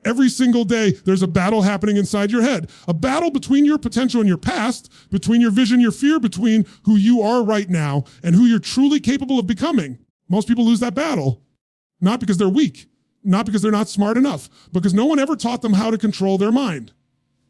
Every single day, there's a battle happening inside your head. A battle between your potential and your past, between your vision, your fear, between who you are right now and who you're truly capable of becoming. Most people lose that battle, not because they're weak, not because they're not smart enough, because no one ever taught them how to control their mind.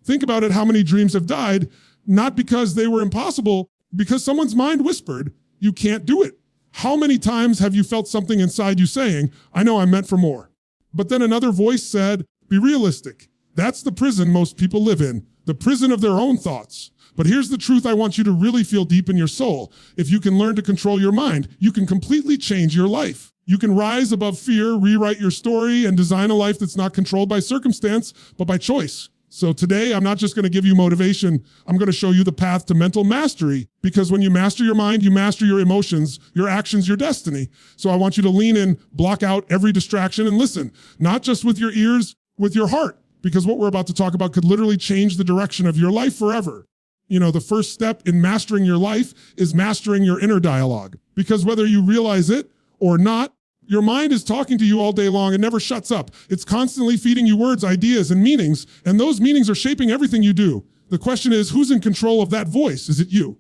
Think about it, how many dreams have died, not because they were impossible, because someone's mind whispered, you can't do it. How many times have you felt something inside you saying, I know I'm meant for more? But then another voice said, be realistic. That's the prison most people live in, the prison of their own thoughts. But here's the truth I want you to really feel deep in your soul. If you can learn to control your mind, you can completely change your life. You can rise above fear, rewrite your story, and design a life that's not controlled by circumstance, but by choice. So today, I'm not just going to give you motivation. I'm going to show you the path to mental mastery, because when you master your mind, you master your emotions, your actions, your destiny. So I want you to lean in, block out every distraction, and listen, not just with your ears, with your heart, because what we're about to talk about could literally change the direction of your life forever. You know, the first step in mastering your life is mastering your inner dialogue, because whether you realize it or not, your mind is talking to you all day long and never shuts up. It's constantly feeding you words, ideas, and meanings, and those meanings are shaping everything you do. The question is, who's in control of that voice? Is it you?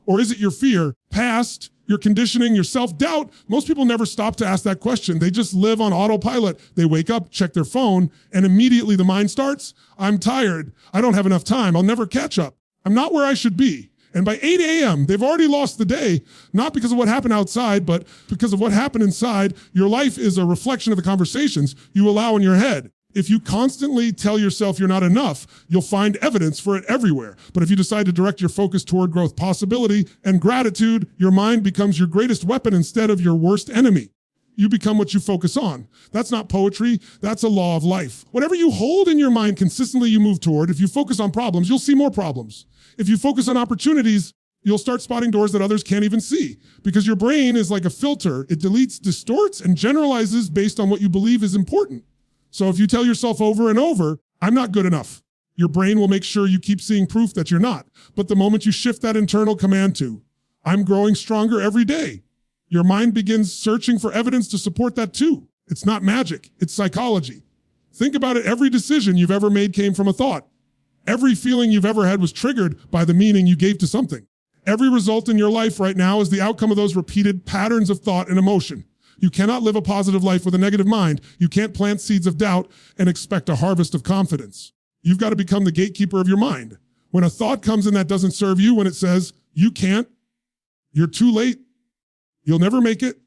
Or is it your fear, past, your conditioning, your self-doubt? Most people never stop to ask that question. They just live on autopilot. They wake up, check their phone, and immediately the mind starts, I'm tired. I don't have enough time. I'll never catch up. I'm not where I should be. And by 8 a.m., they've already lost the day, not because of what happened outside, but because of what happened inside. Your life is a reflection of the conversations you allow in your head. If you constantly tell yourself you're not enough, you'll find evidence for it everywhere. But if you decide to direct your focus toward growth, possibility, and gratitude, your mind becomes your greatest weapon instead of your worst enemy. You become what you focus on. That's not poetry, that's a law of life. Whatever you hold in your mind consistently you move toward. If you focus on problems, you'll see more problems. If you focus on opportunities, you'll start spotting doors that others can't even see, because your brain is like a filter. It deletes, distorts, and generalizes based on what you believe is important. So if you tell yourself over and over, I'm not good enough, your brain will make sure you keep seeing proof that you're not. But the moment you shift that internal command to, I'm growing stronger every day, your mind begins searching for evidence to support that too. It's not magic, it's psychology. Think about it, every decision you've ever made came from a thought. Every feeling you've ever had was triggered by the meaning you gave to something. Every result in your life right now is the outcome of those repeated patterns of thought and emotion. You cannot live a positive life with a negative mind. You can't plant seeds of doubt and expect a harvest of confidence. You've got to become the gatekeeper of your mind. When a thought comes in that doesn't serve you, when it says, you can't, you're too late, you'll never make it,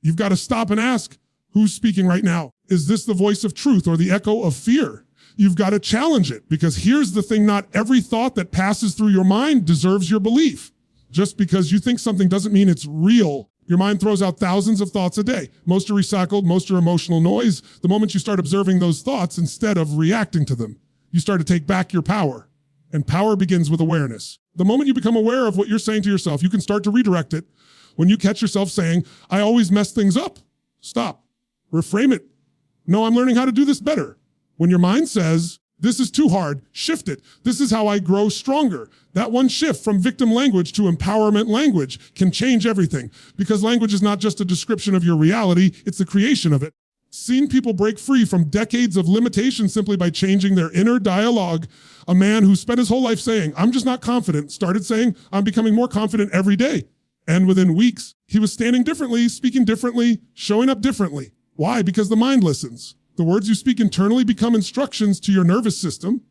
you've got to stop and ask, who's speaking right now? Is this the voice of truth or the echo of fear? You've got to challenge it, because here's the thing, not every thought that passes through your mind deserves your belief. Just because you think something doesn't mean it's real. Your mind throws out thousands of thoughts a day. Most are recycled, most are emotional noise. The moment you start observing those thoughts instead of reacting to them, you start to take back your power. And power begins with awareness. The moment you become aware of what you're saying to yourself, you can start to redirect it. When you catch yourself saying, I always mess things up, stop, reframe it. No, I'm learning how to do this better. When your mind says, this is too hard, shift it. This is how I grow stronger. That one shift from victim language to empowerment language can change everything, because language is not just a description of your reality, it's the creation of it. Seen people break free from decades of limitation simply by changing their inner dialogue. A man who spent his whole life saying, I'm just not confident, started saying, I'm becoming more confident every day. And within weeks, he was standing differently, speaking differently, showing up differently. Why? Because the mind listens. The words you speak internally become instructions to your nervous system.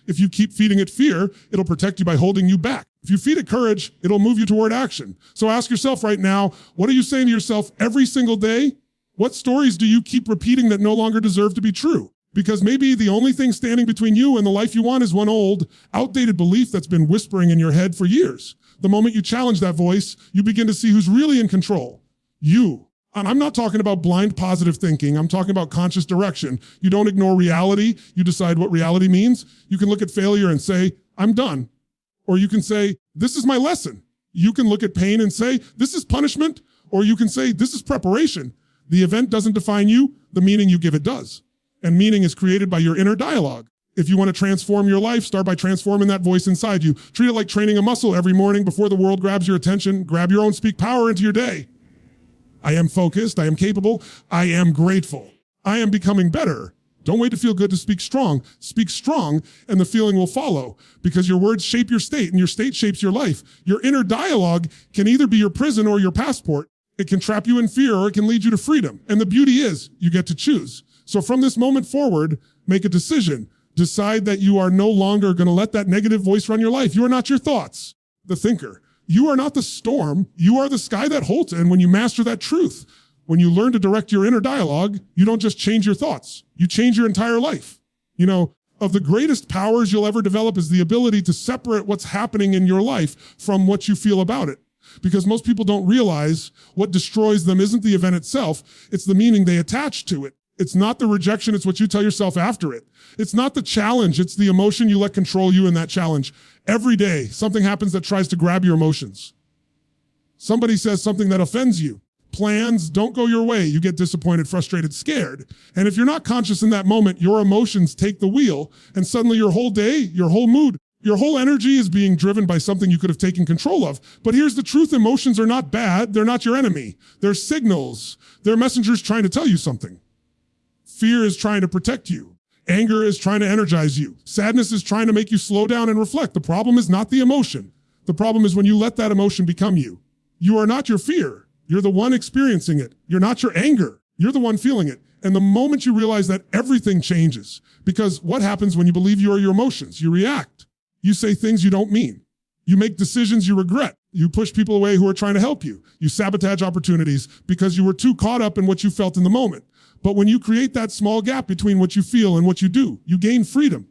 If you keep feeding it fear, it'll protect you by holding you back. If you feed it courage, it'll move you toward action. So ask yourself right now, what are you saying to yourself every single day? What stories do you keep repeating that no longer deserve to be true? Because maybe the only thing standing between you and the life you want is one old, outdated belief that's been whispering in your head for years. The moment you challenge that voice, you begin to see who's really in control. You. And I'm not talking about blind positive thinking. I'm talking about conscious direction. You don't ignore reality. You decide what reality means. You can look at failure and say, I'm done. Or you can say, this is my lesson. You can look at pain and say, this is punishment. Or you can say, this is preparation. The event doesn't define you. The meaning you give it does. And meaning is created by your inner dialogue. If you want to transform your life, start by transforming that voice inside you. Treat it like training a muscle every morning before the world grabs your attention. Grab your own speak power into your day. I am focused, I am capable, I am grateful. I am becoming better. Don't wait to feel good to speak strong. Speak strong and the feeling will follow, because your words shape your state and your state shapes your life. Your inner dialogue can either be your prison or your passport. It can trap you in fear or it can lead you to freedom. And the beauty is you get to choose. So from this moment forward, make a decision. Decide that you are no longer going to let that negative voice run your life. You are not your thoughts, the thinker. You are not the storm. You are the sky that holds it. And when you master that truth, when you learn to direct your inner dialogue, you don't just change your thoughts. You change your entire life. You know, of the greatest powers you'll ever develop is the ability to separate what's happening in your life from what you feel about it. Because most people don't realize what destroys them isn't the event itself, it's the meaning they attach to it. It's not the rejection, it's what you tell yourself after it. It's not the challenge, it's the emotion you let control you in that challenge. Every day, something happens that tries to grab your emotions. Somebody says something that offends you. Plans don't go your way. You get disappointed, frustrated, scared. And if you're not conscious in that moment, your emotions take the wheel, and suddenly your whole day, your whole mood, your whole energy is being driven by something you could have taken control of. But here's the truth, emotions are not bad. They're not your enemy. They're signals. They're messengers trying to tell you something. Fear is trying to protect you. Anger is trying to energize you. Sadness is trying to make you slow down and reflect. The problem is not the emotion. The problem is when you let that emotion become you. You are not your fear. You're the one experiencing it. You're not your anger. You're the one feeling it. And the moment you realize that, everything changes. Because what happens when you believe you are your emotions? You react. You say things you don't mean. You make decisions you regret. You push people away who are trying to help you. You sabotage opportunities because you were too caught up in what you felt in the moment. But when you create that small gap between what you feel and what you do, you gain freedom.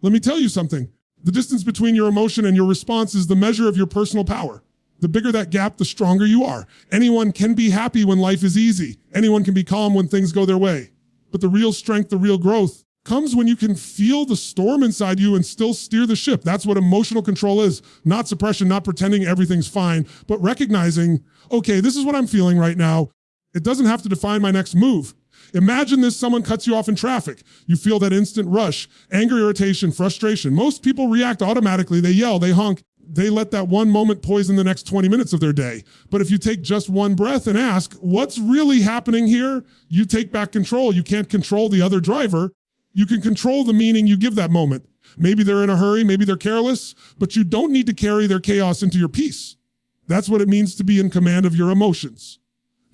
Let me tell you something. The distance between your emotion and your response is the measure of your personal power. The bigger that gap, the stronger you are. Anyone can be happy when life is easy. Anyone can be calm when things go their way. But the real strength, the real growth, comes when you can feel the storm inside you and still steer the ship. That's what emotional control is. Not suppression, not pretending everything's fine, but recognizing, okay, this is what I'm feeling right now. It doesn't have to define my next move. Imagine this, someone cuts you off in traffic. You feel that instant rush, anger, irritation, frustration. Most people react automatically. They yell, they honk. They let that one moment poison the next 20 minutes of their day. But if you take just one breath and ask, what's really happening here? You take back control. You can't control the other driver. You can control the meaning you give that moment. Maybe they're in a hurry, maybe they're careless, but you don't need to carry their chaos into your peace. That's what it means to be in command of your emotions.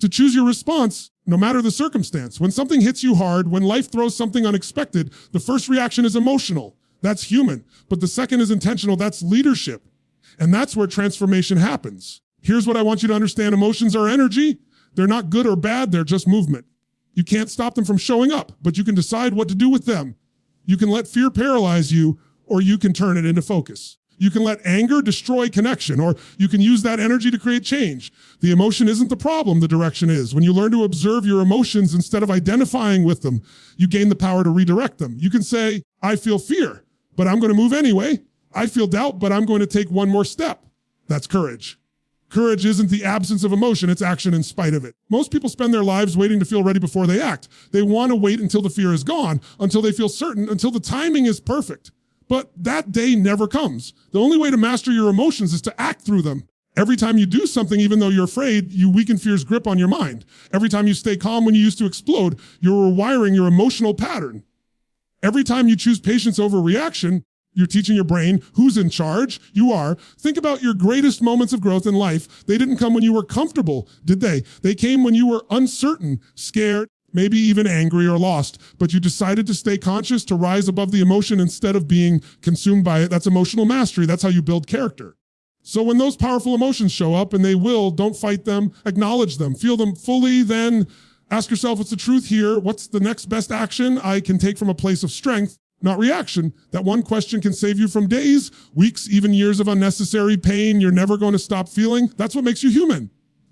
To choose your response, no matter the circumstance. When something hits you hard, when life throws something unexpected, the first reaction is emotional. That's human. But the second is intentional. That's leadership. And that's where transformation happens. Here's what I want you to understand. Emotions are energy. They're not good or bad. They're just movement. You can't stop them from showing up, but you can decide what to do with them. You can let fear paralyze you, or you can turn it into focus. You can let anger destroy connection, or you can use that energy to create change. The emotion isn't the problem, the direction is. When you learn to observe your emotions instead of identifying with them, you gain the power to redirect them. You can say, I feel fear, but I'm going to move anyway. I feel doubt, but I'm going to take one more step. That's courage. Courage isn't the absence of emotion, it's action in spite of it. Most people spend their lives waiting to feel ready before they act. They want to wait until the fear is gone, until they feel certain, until the timing is perfect. But that day never comes. The only way to master your emotions is to act through them. Every time you do something, even though you're afraid, you weaken fear's grip on your mind. Every time you stay calm when you used to explode, you're rewiring your emotional pattern. Every time you choose patience over reaction, you're teaching your brain who's in charge. You are. Think about your greatest moments of growth in life. They didn't come when you were comfortable, did they? They came when you were uncertain, scared, maybe even angry or lost. But you decided to stay conscious, to rise above the emotion instead of being consumed by it. That's emotional mastery. That's how you build character. So when those powerful emotions show up, and they will, don't fight them, acknowledge them, feel them fully, then ask yourself, what's the truth here? What's the next best action I can take from a place of strength? Not reaction. That one question can save you from days, weeks, even years of unnecessary pain you're never going to stop feeling. That's what makes you human.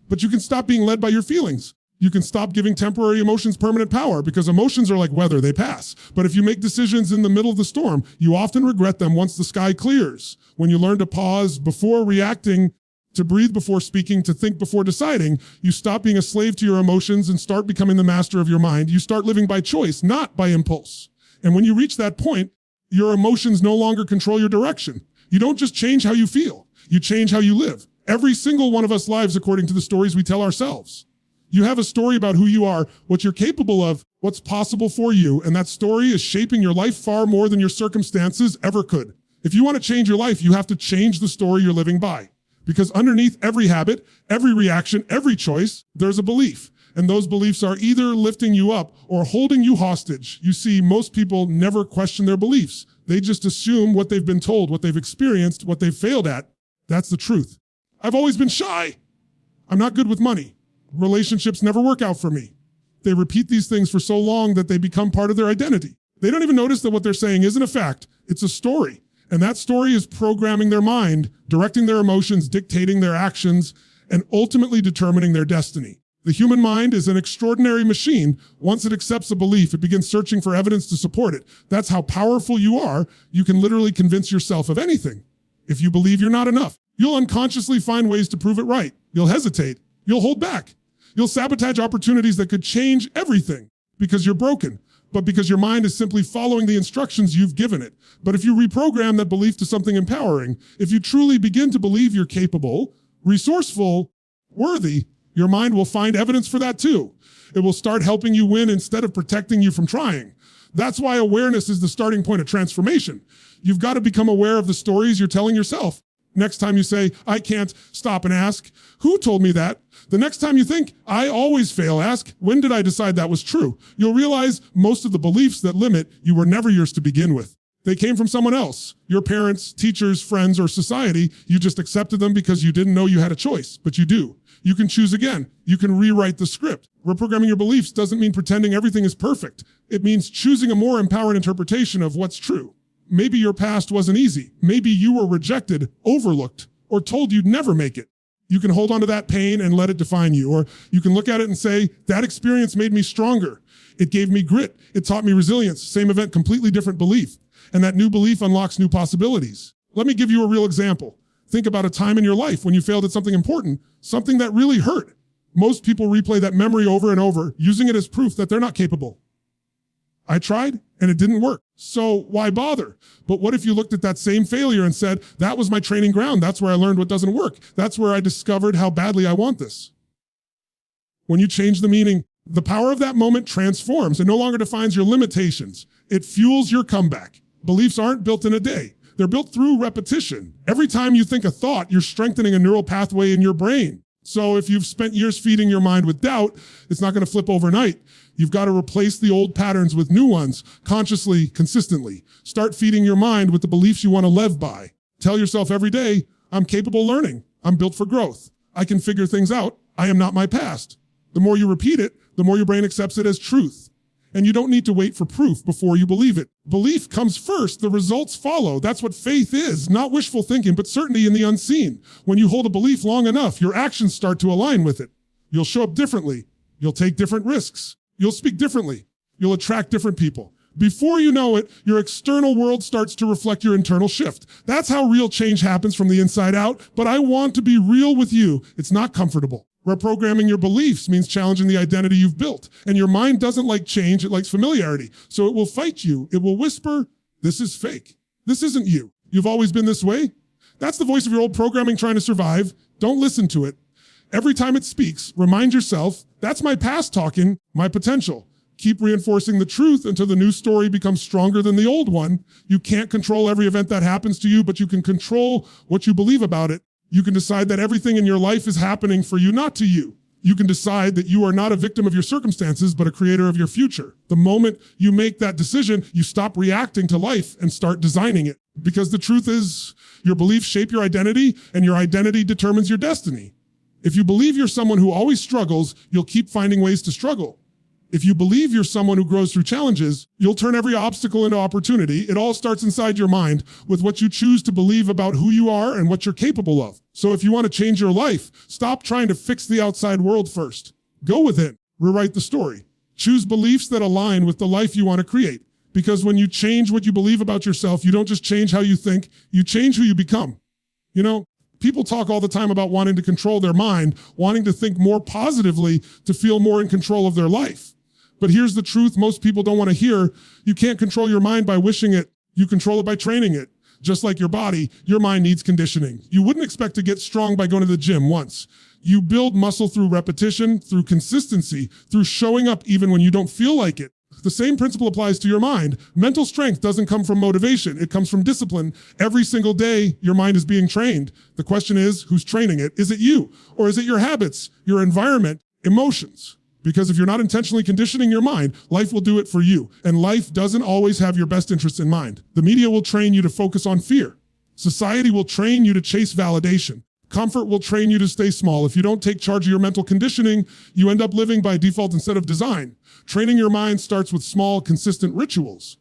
But you can stop being led by your feelings. You can stop giving temporary emotions permanent power, because emotions are like weather, they pass. But if you make decisions in the middle of the storm, you often regret them once the sky clears. When you learn to pause before reacting, to breathe before speaking, to think before deciding, you stop being a slave to your emotions and start becoming the master of your mind. You start living by choice, not by impulse. And when you reach that point, your emotions no longer control your direction. You don't just change how you feel, you change how you live. Every single one of us lives according to the stories we tell ourselves. You have a story about who you are, what you're capable of, what's possible for you, and that story is shaping your life far more than your circumstances ever could. If you want to change your life, you have to change the story you're living by. Because underneath every habit, every reaction, every choice, there's a belief. And those beliefs are either lifting you up or holding you hostage. You see, most people never question their beliefs. They just assume what they've been told, what they've experienced, what they've failed at. That's the truth. I've always been shy. I'm not good with money. Relationships never work out for me. They repeat these things for so long that they become part of their identity. They don't even notice that what they're saying isn't a fact. It's a story. And that story is programming their mind, directing their emotions, dictating their actions, and ultimately determining their destiny. The human mind is an extraordinary machine. Once it accepts a belief, it begins searching for evidence to support it. That's how powerful you are. You can literally convince yourself of anything. If you believe you're not enough, you'll unconsciously find ways to prove it right. You'll hesitate. You'll hold back. You'll sabotage opportunities that could change everything because you're broken, but because your mind is simply following the instructions you've given it. But if you reprogram that belief to something empowering, if you truly begin to believe you're capable, resourceful, worthy, your mind will find evidence for that too. It will start helping you win instead of protecting you from trying. That's why awareness is the starting point of transformation. You've got to become aware of the stories you're telling yourself. Next time you say, I can't, stop and ask, who told me that? The next time you think, I always fail, ask, when did I decide that was true? You'll realize most of the beliefs that limit you were never yours to begin with. They came from someone else, your parents, teachers, friends, or society. You just accepted them because you didn't know you had a choice, but you do. You can choose again. You can rewrite the script. Reprogramming your beliefs doesn't mean pretending everything is perfect. It means choosing a more empowered interpretation of what's true. Maybe your past wasn't easy. Maybe you were rejected, overlooked, or told you'd never make it. You can hold on to that pain and let it define you. Or you can look at it and say, that experience made me stronger. It gave me grit. It taught me resilience. Same event, completely different belief. And that new belief unlocks new possibilities. Let me give you a real example. Think about a time in your life when you failed at something important, something that really hurt. Most people replay that memory over and over, using it as proof that they're not capable. I tried and it didn't work. So why bother? But what if you looked at that same failure and said, that was my training ground. That's where I learned what doesn't work. That's where I discovered how badly I want this. When you change the meaning, the power of that moment transforms and no longer defines your limitations. It fuels your comeback. Beliefs aren't built in a day. They're built through repetition. Every time you think a thought, you're strengthening a neural pathway in your brain. So if you've spent years feeding your mind with doubt, it's not going to flip overnight. You've got to replace the old patterns with new ones, consciously, consistently. Start feeding your mind with the beliefs you want to live by. Tell yourself every day, I'm capable of learning. I'm built for growth. I can figure things out. I am not my past. The more you repeat it, the more your brain accepts it as truth. And you don't need to wait for proof before you believe it. Belief comes first, the results follow. That's what faith is, not wishful thinking, but certainty in the unseen. When you hold a belief long enough, your actions start to align with it. You'll show up differently. You'll take different risks. You'll speak differently. You'll attract different people. Before you know it, your external world starts to reflect your internal shift. That's how real change happens from the inside out, but I want to be real with you. It's not comfortable. Reprogramming your beliefs means challenging the identity you've built. And your mind doesn't like change, it likes familiarity. So it will fight you. It will whisper, this is fake. This isn't you. You've always been this way. That's the voice of your old programming trying to survive. Don't listen to it. Every time it speaks, remind yourself, that's my past talking, my potential. Keep reinforcing the truth until the new story becomes stronger than the old one. You can't control every event that happens to you, but you can control what you believe about it. You can decide that everything in your life is happening for you, not to you. You can decide that you are not a victim of your circumstances, but a creator of your future. The moment you make that decision, you stop reacting to life and start designing it. Because the truth is, your beliefs shape your identity, and your identity determines your destiny. If you believe you're someone who always struggles, you'll keep finding ways to struggle. If you believe you're someone who grows through challenges, you'll turn every obstacle into opportunity. It all starts inside your mind with what you choose to believe about who you are and what you're capable of. So if you want to change your life, stop trying to fix the outside world first. Go within, rewrite the story. Choose beliefs that align with the life you want to create. Because when you change what you believe about yourself, you don't just change how you think, you change who you become. You know, people talk all the time about wanting to control their mind, wanting to think more positively to feel more in control of their life. But here's the truth most people don't want to hear. You can't control your mind by wishing it. You control it by training it. Just like your body, your mind needs conditioning. You wouldn't expect to get strong by going to the gym once. You build muscle through repetition, through consistency, through showing up even when you don't feel like it. The same principle applies to your mind. Mental strength doesn't come from motivation. It comes from discipline. Every single day, your mind is being trained. The question is, who's training it? Is it you? Or is it your habits, your environment, emotions? Because if you're not intentionally conditioning your mind, life will do it for you. And life doesn't always have your best interests in mind. The media will train you to focus on fear. Society will train you to chase validation. Comfort will train you to stay small. If you don't take charge of your mental conditioning, you end up living by default instead of design. Training your mind starts with small, consistent rituals.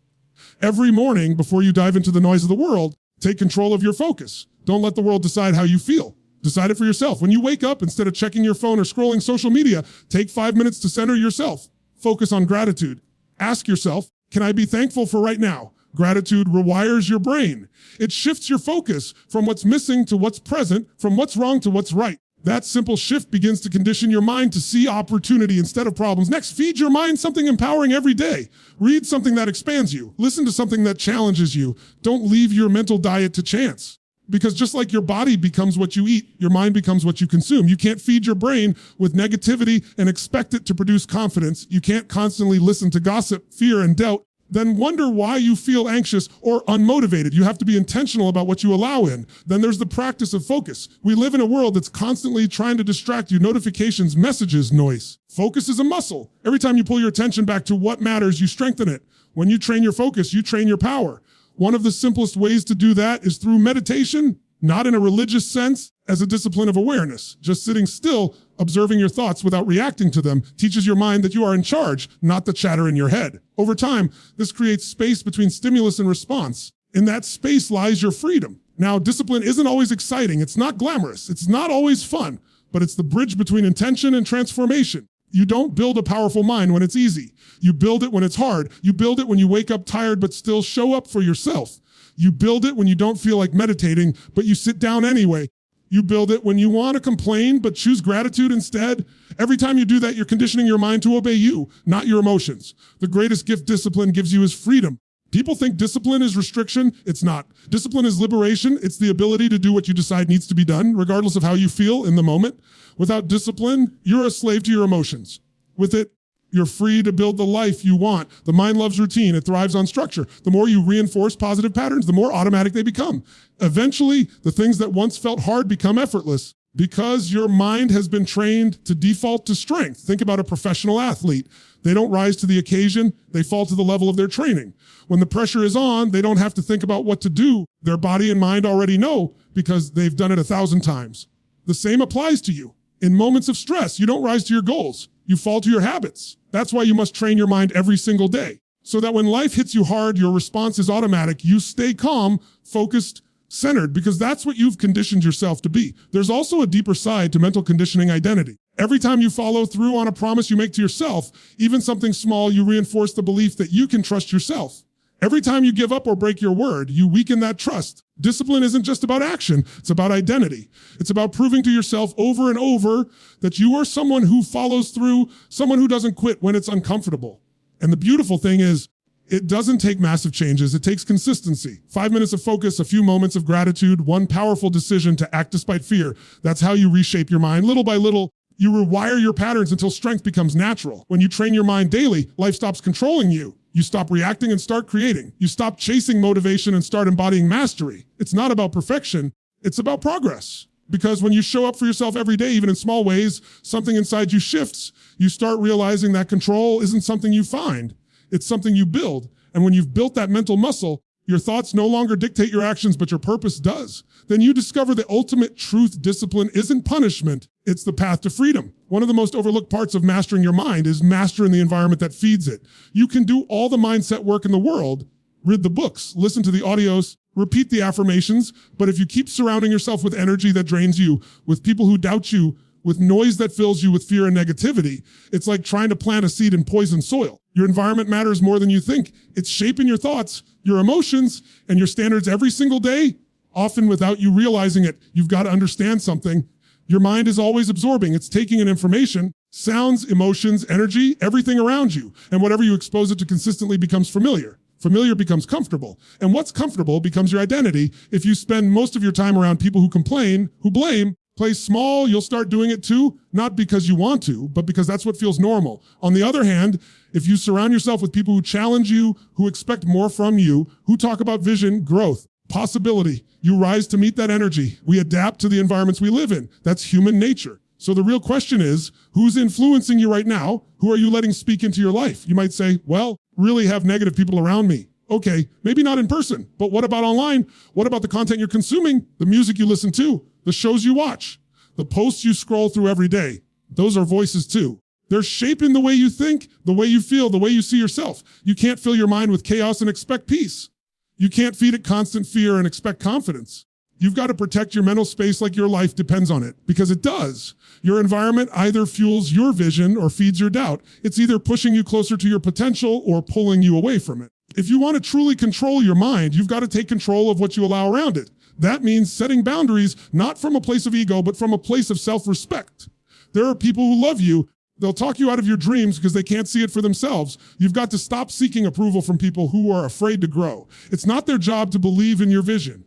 Every morning, before you dive into the noise of the world, take control of your focus. Don't let the world decide how you feel. Decide it for yourself. When you wake up, instead of checking your phone or scrolling social media, take 5 minutes to center yourself. Focus on gratitude. Ask yourself, can I be thankful for right now? Gratitude rewires your brain. It shifts your focus from what's missing to what's present, from what's wrong to what's right. That simple shift begins to condition your mind to see opportunity instead of problems. Next, feed your mind something empowering every day. Read something that expands you. Listen to something that challenges you. Don't leave your mental diet to chance. Because just like your body becomes what you eat, your mind becomes what you consume. You can't feed your brain with negativity and expect it to produce confidence. You can't constantly listen to gossip, fear, and doubt, then wonder why you feel anxious or unmotivated. You have to be intentional about what you allow in. Then there's the practice of focus. We live in a world that's constantly trying to distract you. Notifications, messages, noise. Focus is a muscle. Every time you pull your attention back to what matters, you strengthen it. When you train your focus, you train your power. One of the simplest ways to do that is through meditation, not in a religious sense, as a discipline of awareness. Just sitting still, observing your thoughts without reacting to them, teaches your mind that you are in charge, not the chatter in your head. Over time, this creates space between stimulus and response. In that space lies your freedom. Now, discipline isn't always exciting. It's not glamorous. It's not always fun, but it's the bridge between intention and transformation. You don't build a powerful mind when it's easy. You build it when it's hard. You build it when you wake up tired but still show up for yourself. You build it when you don't feel like meditating, but you sit down anyway. You build it when you want to complain, but choose gratitude instead. Every time you do that, you're conditioning your mind to obey you, not your emotions. The greatest gift discipline gives you is freedom. People think discipline is restriction. It's not. Discipline is liberation. It's the ability to do what you decide needs to be done, regardless of how you feel in the moment. Without discipline, you're a slave to your emotions. With it, you're free to build the life you want. The mind loves routine. It thrives on structure. The more you reinforce positive patterns, the more automatic they become. Eventually, the things that once felt hard become effortless because your mind has been trained to default to strength. Think about a professional athlete. They don't rise to the occasion. They fall to the level of their training. When the pressure is on, they don't have to think about what to do. Their body and mind already know because they've done it 1,000 times. The same applies to you. In moments of stress, you don't rise to your goals. You fall to your habits. That's why you must train your mind every single day. So that when life hits you hard, your response is automatic. You stay calm, focused, centered, because that's what you've conditioned yourself to be. There's also a deeper side to mental conditioning identity. Every time you follow through on a promise you make to yourself, even something small, you reinforce the belief that you can trust yourself. Every time you give up or break your word, you weaken that trust. Discipline isn't just about action, it's about identity. It's about proving to yourself over and over that you are someone who follows through, someone who doesn't quit when it's uncomfortable. And the beautiful thing is, it doesn't take massive changes, it takes consistency. 5 minutes of focus, a few moments of gratitude, one powerful decision to act despite fear. That's how you reshape your mind. Little by little, you rewire your patterns until strength becomes natural. When you train your mind daily, life stops controlling you. You stop reacting and start creating. You stop chasing motivation and start embodying mastery. It's not about perfection, it's about progress. Because when you show up for yourself every day, even in small ways, something inside you shifts. You start realizing that control isn't something you find, it's something you build. And when you've built that mental muscle, your thoughts no longer dictate your actions, but your purpose does. Then you discover the ultimate truth. Discipline isn't punishment, it's the path to freedom. One of the most overlooked parts of mastering your mind is mastering the environment that feeds it. You can do all the mindset work in the world, read the books, listen to the audios, repeat the affirmations, but if you keep surrounding yourself with energy that drains you, with people who doubt you, with noise that fills you with fear and negativity, it's like trying to plant a seed in poisoned soil. Your environment matters more than you think. It's shaping your thoughts, your emotions, and your standards every single day, often without you realizing it. You've got to understand something. Your mind is always absorbing. It's taking in information, sounds, emotions, energy, everything around you. And whatever you expose it to consistently becomes familiar. Familiar becomes comfortable. And what's comfortable becomes your identity. If you spend most of your time around people who complain, who blame, Play small, you'll start doing it too, not because you want to, but because that's what feels normal. On the other hand, if you surround yourself with people who challenge you, who expect more from you, who talk about vision, growth, possibility, you rise to meet that energy. We adapt to the environments we live in. That's human nature. So the real question is, who's influencing you right now? Who are you letting speak into your life? You might say, well, really have negative people around me. Okay, maybe not in person, but what about online? What about the content you're consuming, the music you listen to, the shows you watch, the posts you scroll through every day? Those are voices too. They're shaping the way you think, the way you feel, the way you see yourself. You can't fill your mind with chaos and expect peace. You can't feed it constant fear and expect confidence. You've got to protect your mental space like your life depends on it, because it does. Your environment either fuels your vision or feeds your doubt. It's either pushing you closer to your potential or pulling you away from it. If you want to truly control your mind, you've got to take control of what you allow around it. That means setting boundaries, not from a place of ego, but from a place of self-respect. There are people who love you. They'll talk you out of your dreams because they can't see it for themselves. You've got to stop seeking approval from people who are afraid to grow. It's not their job to believe in your vision.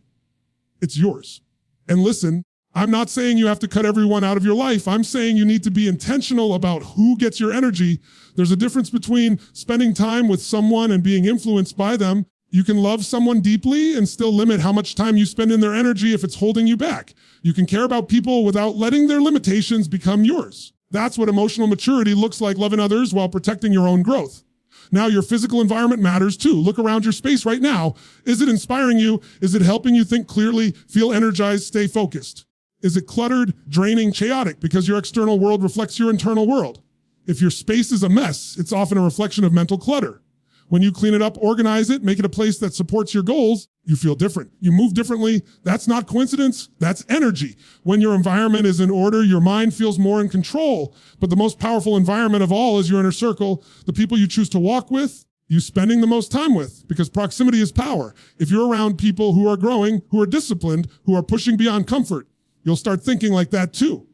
It's yours. And listen, I'm not saying you have to cut everyone out of your life. I'm saying you need to be intentional about who gets your energy. There's a difference between spending time with someone and being influenced by them. You can love someone deeply and still limit how much time you spend in their energy if it's holding you back. You can care about people without letting their limitations become yours. That's what emotional maturity looks like, loving others while protecting your own growth. Now, your physical environment matters too. Look around your space right now. Is it inspiring you? Is it helping you think clearly, feel energized, stay focused? Is it cluttered, draining, chaotic because your external world reflects your internal world? If your space is a mess, it's often a reflection of mental clutter. When you clean it up, organize it, make it a place that supports your goals, you feel different. You move differently. That's not coincidence. That's energy. When your environment is in order, your mind feels more in control. But the most powerful environment of all is your inner circle, the people you choose to walk with, you spending the most time with, because proximity is power. If you're around people who are growing, who are disciplined, who are pushing beyond comfort, you'll start thinking like that too.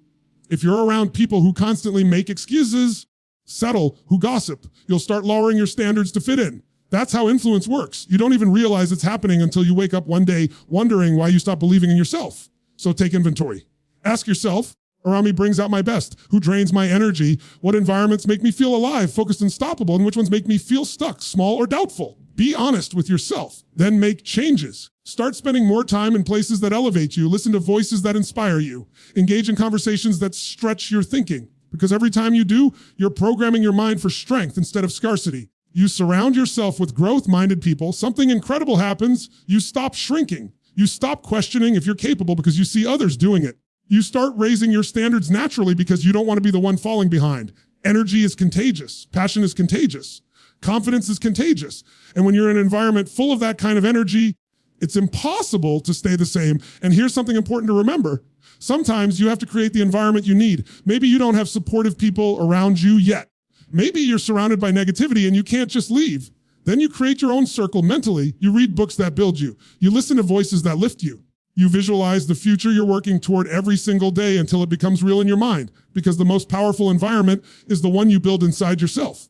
If you're around people who constantly make excuses, settle, who gossip, you'll start lowering your standards to fit in. That's how influence works. You don't even realize it's happening until you wake up one day wondering why you stopped believing in yourself. So take inventory. Ask yourself, around me brings out my best? Who drains my energy? What environments make me feel alive, focused, and stoppable? And which ones make me feel stuck, small, or doubtful? Be honest with yourself. Then make changes. Start spending more time in places that elevate you. Listen to voices that inspire you. Engage in conversations that stretch your thinking. Because every time you do, you're programming your mind for strength instead of scarcity. You surround yourself with growth-minded people. Something incredible happens. You stop shrinking. You stop questioning if you're capable because you see others doing it. You start raising your standards naturally because you don't want to be the one falling behind. Energy is contagious. Passion is contagious. Confidence is contagious. And when you're in an environment full of that kind of energy, it's impossible to stay the same. And here's something important to remember. Sometimes you have to create the environment you need. Maybe you don't have supportive people around you yet. Maybe you're surrounded by negativity and you can't just leave. Then you create your own circle mentally. You read books that build you. You listen to voices that lift you. You visualize the future you're working toward every single day until it becomes real in your mind, because the most powerful environment is the one you build inside yourself.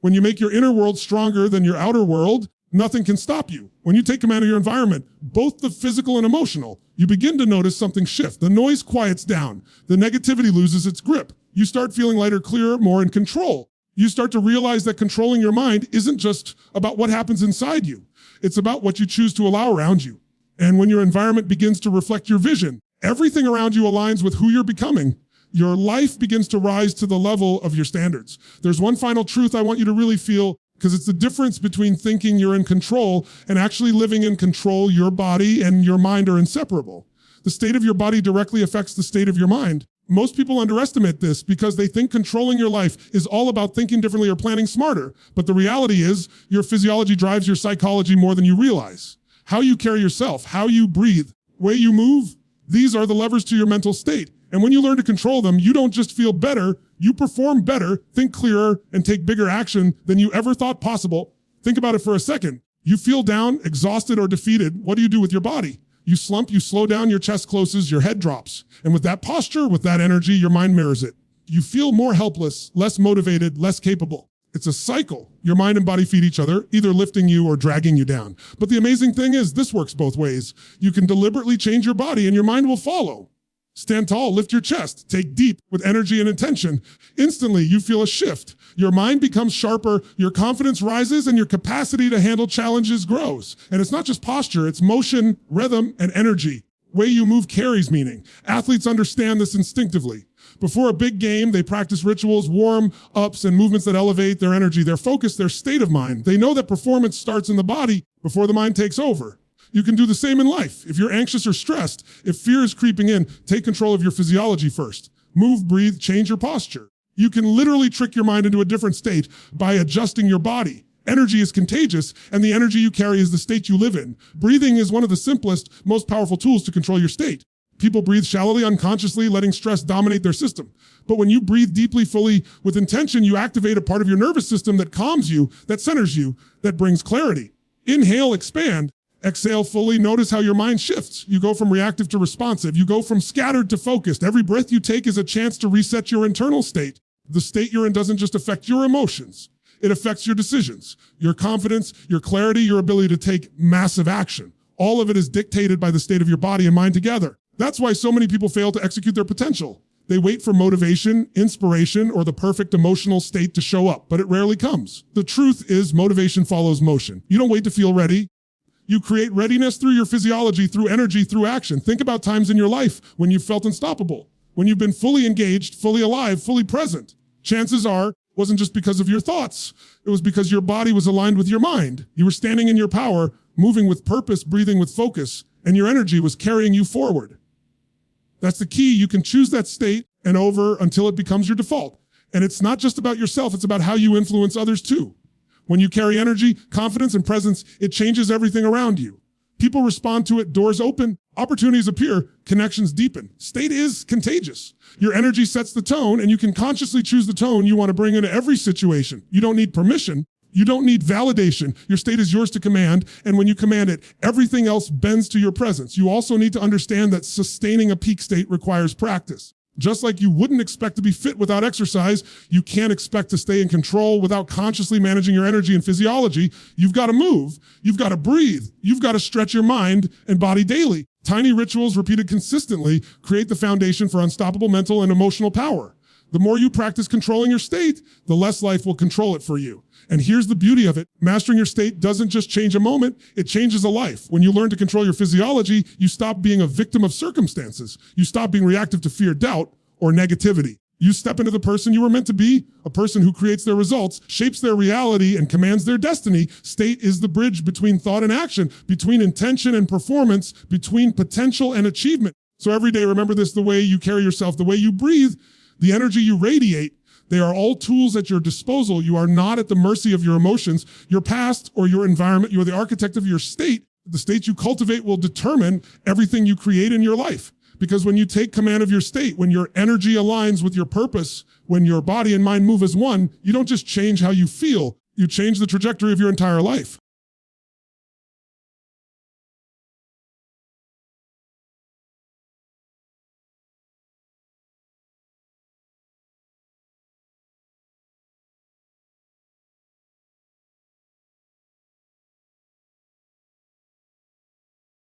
When you make your inner world stronger than your outer world, nothing can stop you. When you take command of your environment, both the physical and emotional, you begin to notice something shift. The noise quiets down. The negativity loses its grip. You start feeling lighter, clearer, more in control. You start to realize that controlling your mind isn't just about what happens inside you. It's about what you choose to allow around you. And when your environment begins to reflect your vision, everything around you aligns with who you're becoming. Your life begins to rise to the level of your standards. There's one final truth I want you to really feel, because it's the difference between thinking you're in control and actually living in control. Your body and your mind are inseparable. The state of your body directly affects the state of your mind. Most people underestimate this because they think controlling your life is all about thinking differently or planning smarter. But the reality is your physiology drives your psychology more than you realize. How you carry yourself, how you breathe, way you move, these are the levers to your mental state. And when you learn to control them, you don't just feel better, you perform better, think clearer, and take bigger action than you ever thought possible. Think about it for a second. You feel down, exhausted, or defeated. What do you do with your body? You slump, you slow down, your chest closes, your head drops. And with that posture, with that energy, your mind mirrors it. You feel more helpless, less motivated, less capable. It's a cycle. Your mind and body feed each other, either lifting you or dragging you down. But the amazing thing is this works both ways. You can deliberately change your body and your mind will follow. Stand tall, lift your chest, take deep with energy and intention. Instantly, you feel a shift. Your mind becomes sharper, your confidence rises, and your capacity to handle challenges grows. And it's not just posture, it's motion, rhythm, and energy. Way you move carries meaning. Athletes understand this instinctively. Before a big game, they practice rituals, warm-ups, and movements that elevate their energy, their focus, their state of mind. They know that performance starts in the body before the mind takes over. You can do the same in life. If you're anxious or stressed, if fear is creeping in, take control of your physiology first. Move, breathe, change your posture. You can literally trick your mind into a different state by adjusting your body. Energy is contagious, and the energy you carry is the state you live in. Breathing is one of the simplest, most powerful tools to control your state. People breathe shallowly, unconsciously, letting stress dominate their system. But when you breathe deeply, fully, with intention, you activate a part of your nervous system that calms you, that centers you, that brings clarity. Inhale, expand. Exhale fully. Notice how your mind shifts. You go from reactive to responsive. You go from scattered to focused. Every breath you take is a chance to reset your internal state. The state you're in doesn't just affect your emotions. It affects your decisions, your confidence, your clarity, your ability to take massive action. All of it is dictated by the state of your body and mind together. That's why so many people fail to execute their potential. They wait for motivation, inspiration, or the perfect emotional state to show up, but it rarely comes. The truth is motivation follows motion. You don't wait to feel ready. You create readiness through your physiology, through energy, through action. Think about times in your life when you felt unstoppable, when you've been fully engaged, fully alive, fully present. Chances are, it wasn't just because of your thoughts. It was because your body was aligned with your mind. You were standing in your power, moving with purpose, breathing with focus, and your energy was carrying you forward. That's the key. You can choose that state and over until it becomes your default. And it's not just about yourself, it's about how you influence others too. When you carry energy, confidence, and presence, it changes everything around you. People respond to it, doors open, opportunities appear, connections deepen. State is contagious. Your energy sets the tone, and you can consciously choose the tone you want to bring into every situation. You don't need permission. You don't need validation. Your state is yours to command, and when you command it, everything else bends to your presence. You also need to understand that sustaining a peak state requires practice. Just like you wouldn't expect to be fit without exercise, you can't expect to stay in control without consciously managing your energy and physiology. You've got to move. You've got to breathe. You've got to stretch your mind and body daily. Tiny rituals repeated consistently create the foundation for unstoppable mental and emotional power. The more you practice controlling your state, the less life will control it for you. And here's the beauty of it. Mastering your state doesn't just change a moment, it changes a life. When you learn to control your physiology, you stop being a victim of circumstances. You stop being reactive to fear, doubt, or negativity. You step into the person you were meant to be, a person who creates their results, shapes their reality, and commands their destiny. State is the bridge between thought and action, between intention and performance, between potential and achievement. So every day, remember this: the way you carry yourself, the way you breathe, the energy you radiate, they are all tools at your disposal. You are not at the mercy of your emotions, your past, or your environment. You are the architect of your state. The state you cultivate will determine everything you create in your life. Because when you take command of your state, when your energy aligns with your purpose, when your body and mind move as one, you don't just change how you feel, you change the trajectory of your entire life.